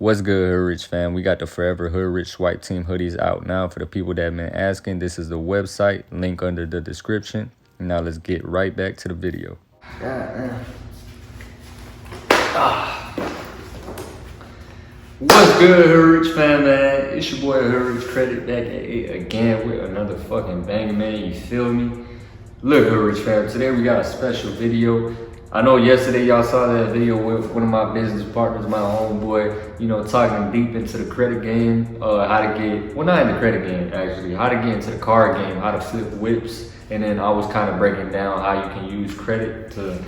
What's good, Hood Rich fam? We got the Forever Hood Rich Swipe Team hoodies out now. For the people that have been asking, this is the website, link under the description. Now let's get right back to the video. What's good, Hood Rich fam, man? It's your boy Hood Rich Credit back at it again with another fucking banger, man. You feel me? Look, Hood Rich fam, today we got a special video. I know yesterday y'all saw that video with one of my business partners, my homeboy, talking deep into the credit game, how to get, well, not in the credit game actually, how to get into the car game, how to flip whips. And then I was kind of breaking down how you can use credit to,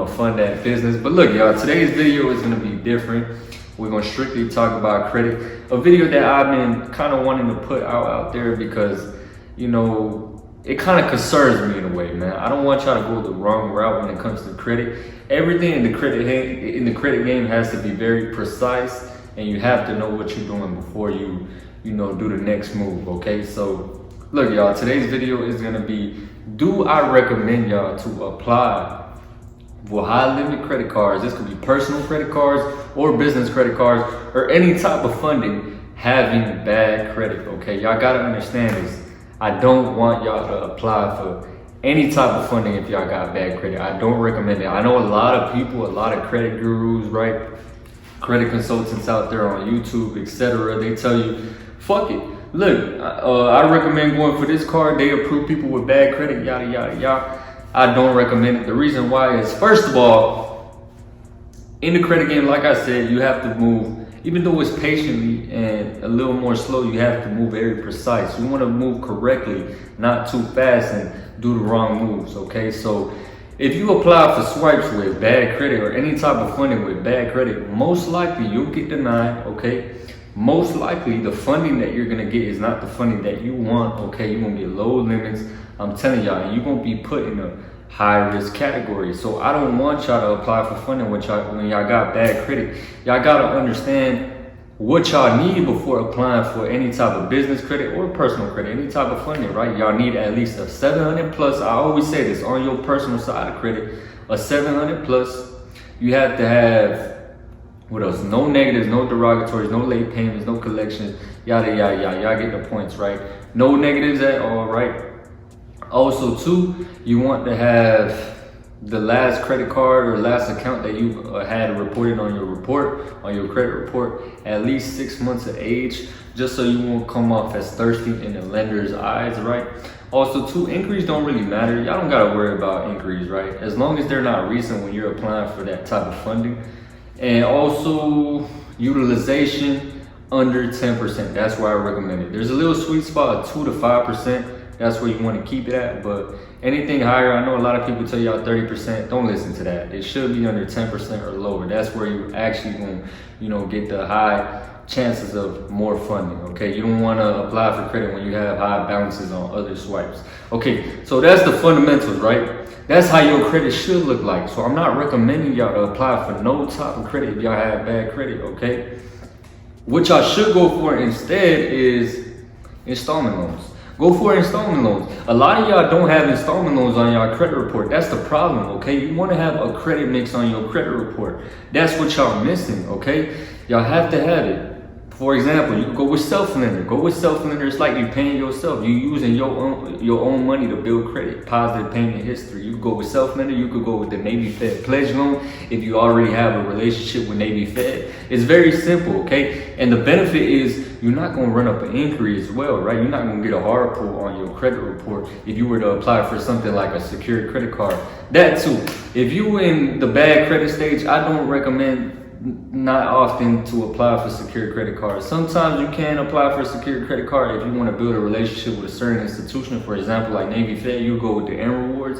fund that business. But look, y'all, today's video is gonna be different. We're gonna strictly talk about credit. A video that I've been kind of wanting to put out there because, it kind of concerns me in a way, man. I don't want y'all to go the wrong route when it comes to credit. Everything in the credit game has to be very precise, and you have to know what you're doing before you do the next move. Okay, so look, y'all. Today's video is gonna be: do I recommend y'all to apply for high limit credit cards? This could be personal credit cards or business credit cards or any type of funding having bad credit. Okay, y'all gotta understand this. I don't want y'all to apply for any type of funding if y'all got bad credit. I don't recommend it. I know a lot of people, a lot of credit gurus, right? Credit consultants out there on YouTube, etc. They tell you, fuck it. Look, I recommend going for this card. They approve people with bad credit, yada, yada, yada. I don't recommend it. The reason why is, first of all, in the credit game, like I said, you have to move. Even though it's patiently and a little more slow, you have to move very precise. You want to move correctly, not too fast and do the wrong moves, okay? So if you apply for swipes with bad credit or any type of funding with bad credit, most likely you'll get denied, okay? Most likely the funding that you're going to get is not the funding that you want, okay? You're going to get low limits. I'm telling y'all, and you're going to be put in a high risk category. So I don't want y'all to apply for funding when y'all got bad credit. Y'all gotta understand what y'all need before applying for any type of business credit or personal credit, any type of funding, right? Y'all need at least a 700 plus. I always say this on your personal side of credit, a 700 plus. You have to have, what else? No negatives, no derogatories, no late payments, no collections, yada, yada, yada. Y'all get the points, right? No negatives at all, right? Also, too, you want to have the last credit card or last account that you had reported on your report, on your credit report, at least 6 months of age, just so you won't come off as thirsty in the lender's eyes, right? Also, too, inquiries don't really matter. Y'all don't gotta worry about inquiries, right? As long as they're not recent when you're applying for that type of funding. And also, utilization under 10%. That's why I recommend it. There's a little sweet spot of 2 to 5%. That's where you want to keep it at, but anything higher, I know a lot of people tell y'all 30%. Don't listen to that. It should be under 10% or lower. That's where you actually going to, get the high chances of more funding. Okay, you don't want to apply for credit when you have high balances on other swipes. Okay, so that's the fundamentals, right? That's how your credit should look like. So I'm not recommending y'all to apply for no type of credit if y'all have bad credit. Okay, what y'all should go for instead is installment loans. Go for installment loans. A lot of y'all don't have installment loans on your credit report. That's the problem, okay? You want to have a credit mix on your credit report. That's what y'all missing, okay? Y'all have to have it. For example, you go with self-lender. Go with self-lender. It's like you paying yourself. You using your own money to build credit, positive payment history. You go with self-lender. You could go with the Navy Fed pledge loan if you already have a relationship with Navy Fed. It's very simple, okay? And the benefit is you're not going to run up an inquiry as well, right? You're not going to get a hard pull on your credit report if you were to apply for something like a secured credit card. That too. If you in the bad credit stage, I don't recommend not often to apply for secured credit cards. Sometimes you can apply for a secured credit card if you want to build a relationship with a certain institution. For example, like Navy Fed, you go with the N rewards,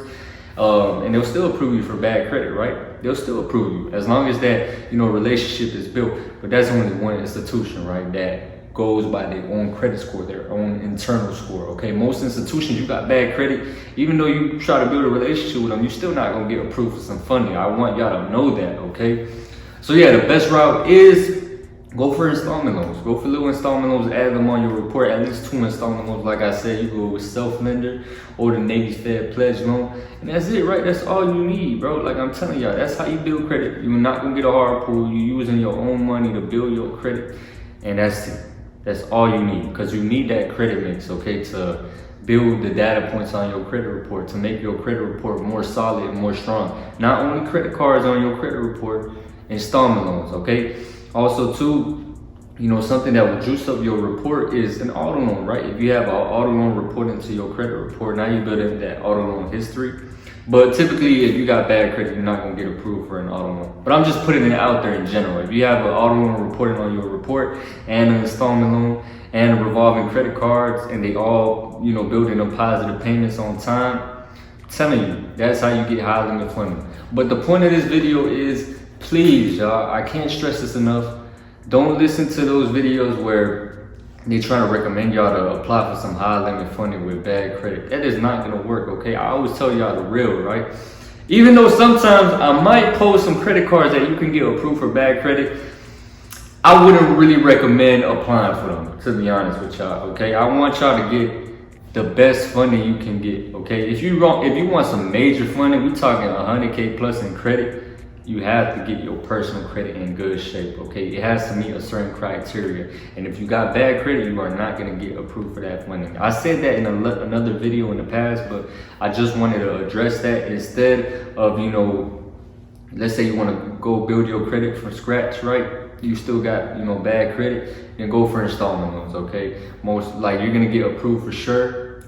and they'll still approve you for bad credit, right? They'll still approve you as long as that relationship is built. But that's only one institution, right? That goes by their own credit score, their own internal score. Okay, most institutions, you got bad credit, even though you try to build a relationship with them, you're still not gonna get approved for some funding. I want y'all to know that, okay? So yeah, the best route is go for installment loans. Go for little installment loans, add them on your report, at least 2 installment loans. Like I said, you go with self-lender or the Navy Fed pledge loan. And that's it, right? That's all you need, bro. Like I'm telling y'all, that's how you build credit. You're not gonna get a hard pull. You're using your own money to build your credit. And that's it. That's all you need. Because you need that credit mix, okay, to build the data points on your credit report, to make your credit report more solid and more strong. Not only credit cards on your credit report, installment loans, okay? Also too, you know, something that will juice up your report is an auto loan, right? If you have an auto loan report into your credit report, now you build up that auto loan history. But typically, if you got bad credit, you're not gonna get approved for an auto loan. But I'm just putting it out there in general. If you have an auto loan reported on your report and an installment loan and a revolving credit cards, and they all, you know, building up positive payments on time, I'm telling you, that's how you get high limit funding. But the point of this video is, please, y'all, I can't stress this enough. Don't listen to those videos where they trying to recommend y'all to apply for some high limit funding with bad credit. That is not gonna work, okay? I always tell y'all the real, right? Even though sometimes I might post some credit cards that you can get approved for bad credit, I wouldn't really recommend applying for them, to be honest with y'all, okay? I want y'all to get the best funding you can get, okay? If you want some major funding, we talking 100K plus in credit, you have to get your personal credit in good shape, okay? It has to meet a certain criteria. And if you got bad credit, you are not gonna get approved for that funding. I said that in another video in the past, but I just wanted to address that instead of, you know, let's say you wanna go build your credit from scratch, right? You still got, you know, bad credit, then go for installment loans, okay? Most, like, you're gonna get approved for sure.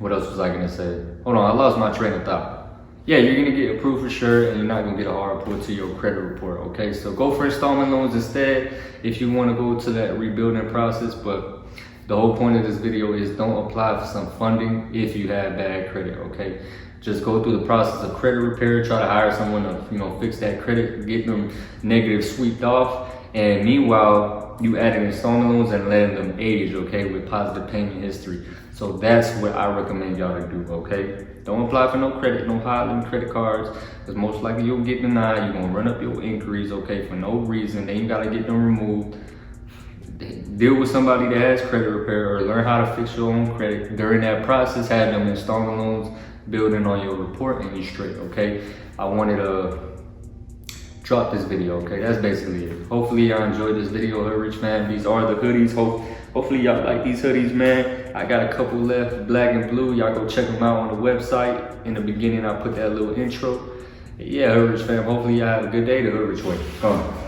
What else was I gonna say? Hold on, I lost my train of thought. Yeah, you're gonna get approved for sure, and you're not gonna get a hard pull to your credit report, okay? So go for installment loans instead if you wanna go to that rebuilding process. But the whole point of this video is don't apply for some funding if you have bad credit, okay? Just go through the process of credit repair, try to hire someone to, you know, fix that credit, get them negative swept off, and meanwhile, you added installment loans and letting them age, okay, with positive payment history. So that's what I recommend y'all to do, okay? Don't apply for no credit, no high limit credit cards, because most likely you'll get denied. You're gonna run up your inquiries, okay, for no reason. Then you gotta get them removed. Deal with somebody that has credit repair, or learn how to fix your own credit. During that process, have them installment loans building on your report, and you're straight, okay? I wanted to drop this video, okay? That's basically it. Hopefully y'all enjoyed this video, Hood Rich fam. These are the hoodies. Hopefully y'all like these hoodies, man. I got a couple left, black and blue. Y'all go check them out on the website. In the beginning, I put that little intro. Yeah, Hood Rich fam. Hopefully y'all have a good day the Hood Rich way. Come on.